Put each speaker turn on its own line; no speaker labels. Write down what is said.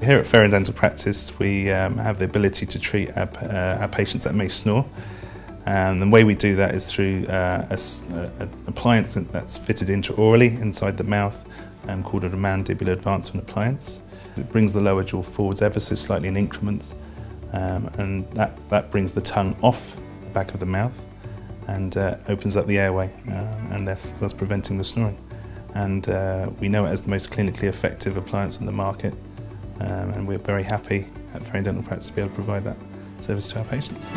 Here at Ferring Dental Practice we have the ability to treat our patients that may snore, and the way we do that is through an appliance that's fitted intraorally inside the mouth, called a mandibular advancement appliance. It brings the lower jaw forwards ever so slightly in increments, and that brings the tongue off the back of the mouth and opens up the airway, and thus preventing the snoring. And we know it as the most clinically effective appliance on the market, and we're very happy at Ferring Dental Practice to be able to provide that service to our patients.